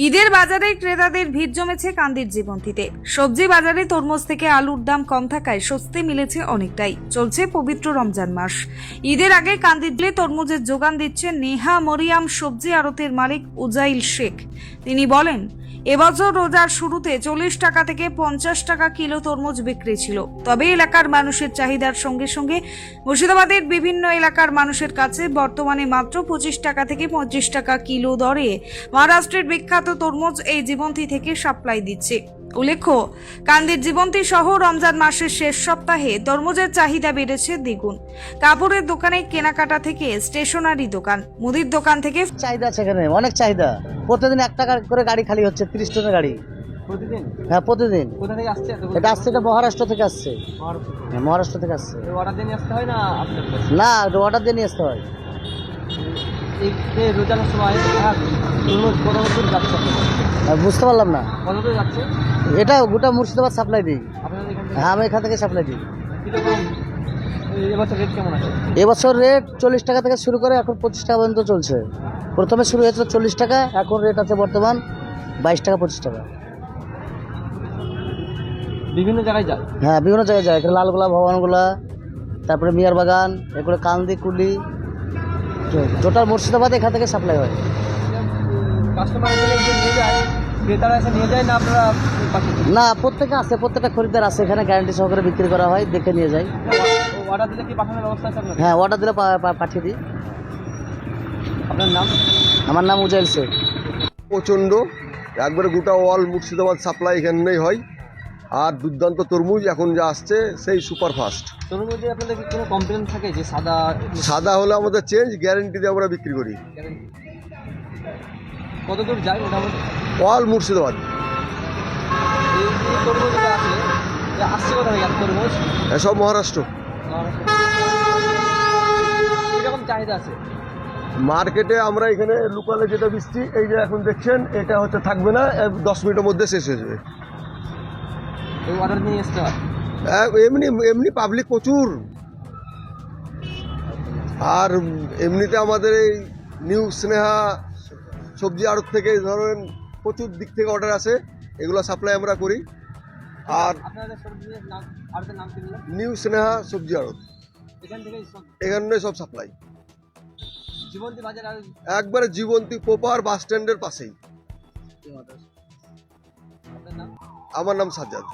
ঈদের বাজারে ক্রেতাদের ভিড় জমেছে কান্দির জীবন্তীতে। সবজি বাজারে তরমুজ থেকে আলুর দাম কম থাকায় স্বস্তি মিলেছে অনেকটাই। চলছে পবিত্র রমজান মাস। ঈদের আগে কান্দিতে তরমুজের যোগান দিচ্ছে নেহা মরিয়াম সবজি আড়তের মালিক উজাইল শেখ। তিনি বলেন, এবছর রোজার শুরুতে 40 টাকা থেকে 50 টাকা কিলো তরমুজ বিক্রি ছিল। তবে এলাকার মানুষের চাহিদার সঙ্গে সঙ্গে মুর্শিদাবাদের বিভিন্ন এলাকার মানুষের কাছে বর্তমানে মাত্র 25 টাকা থেকে 35 টাকা কিলো দরে মহারাষ্ট্রের বিখ্যাত তরমুজ এই জীবন্তী থেকে সাপ্লাই দিচ্ছে। উল্লেখ্য, কান্দির জীবন্তী সহ রমজান মাসের শেষ সপ্তাহে তরমুজের চাহিদা বেড়েছে দ্বিগুণ। কাপড়ের দোকানে, কেনাকাটা থেকে স্টেশনারি দোকান, মুদির দোকান থেকে চাহিদা আছে এখানে, অনেক চাহিদা। প্রতিদিন 1 টাকা করে গাড়ি খালি হচ্ছে, 30 টনের গাড়ি প্রতিদিন। হ্যাঁ প্রতিদিন। কোথা থেকে আসছে? এটা আসছে, এটা মহারাষ্ট্র থেকে আসছে। হ্যাঁ মহারাষ্ট্র থেকে আসছে। অর্ডার দিয়ে নিয়ে আসতে হয় না আপনার কাছে? না, অর্ডার দিয়ে নিয়ে আসতে হয়। এই রোজার সময় তরমুজ কত দূর যাচ্ছে? বুঝতে পারলাম না। কত দূর যাচ্ছে? এটা গোটা মুর্শিদাবাদ সাপ্লাই দিই। আপনাদের এখান থেকে হ্যাঁ আমি এখান থেকে সাপ্লাই দিই। কিরকম এবছর রেট কেমন আছে? এবছর রেট 40 টাকা থেকে শুরু করে এখন 25 টাকা পর্যন্ত চলছে। প্রথমে শুরু হয়েছিল 40 টাকা, এখন রেট আছে বর্তমান 22 টাকা 25 টাকা। বিভিন্ন জায়গায় যায়? হ্যাঁ বিভিন্ন জায়গায় যায়, এখানে লালগোলা, ভবানগোলা, তারপরে মিয়ার বাগান, এগুলো কান্দি, কুলি, টোটাল মুর্শিদাবাদ এখান থেকে সাপ্লাই হয়। কাস্টমার নিয়ে যায়, ক্রেতারা এসে নিয়ে যায় না আপনারা পাঠিয়ে দেন? না, প্রত্যেকে আছে, প্রত্যেকটা খরিদ্দার আছে, এখানে গ্যারান্টি সহকারে বিক্রি করা হয়, দেখে নিয়ে যায়। অর্ডার দিলে কি পাঠানোর ব্যবস্থা আছে আপনার? হ্যাঁ অর্ডার দিলে পাঠিয়ে দিই। আপনার নাম? আমার নাম উজাইল শেখ। প্রচণ্ড, একবারে গোটা অল মুর্শিদাবাদ সাপ্লাই এখানেই হয়। আর দুর্দান্ত তরমুজ এখন যা আসছে সেই সুপারফাস্ট। তরমুজে আপনাদের কি কোনো কমপ্লেন থাকে যে সাদা হলে আমাদের চেঞ্জ, গ্যারেন্টি দিয়ে আমরা বিক্রি করি। কত দূর যায় মোটামুটি? অল মুর্শিদাবাদ। এই যে তরমুজটা আছে, এটা আসছে কোথা থেকে তরমুজ? এসব মহারাষ্ট্র। কীরকম চাহিদা আছে মার্কেটে? আমরা এখানে লোকালে যেটা বেচছি, এই যে এখন দেখছেন, এটা হচ্ছে থাকবে না, 10 মিনিটের মধ্যে শেষ হয়ে যাবে। এই অর্ডার নিয়ে আসতে হয়? এমনি এমনি পাবলিক প্রচুর। আর এমনিতে আমাদের এই নিউ স্নেহা সবজি আড়ত থেকে ধরেন প্রচুর দিক থেকে অর্ডার আসে, এগুলো সাপ্লাই আমরা করি। আর আপনাদের সবজির নাম, আড়তের নাম কি বললেন? নিউ স্নেহা সবজি আড়ত, এখান থেকেই সব এখানে সব সাপ্লাই। জীবন্তী বাজার আর একবারে জীবন্তী প্রপার বাস স্ট্যান্ডের পাশেই। আপনার নাম? আমার নাম সাজ্জাদ।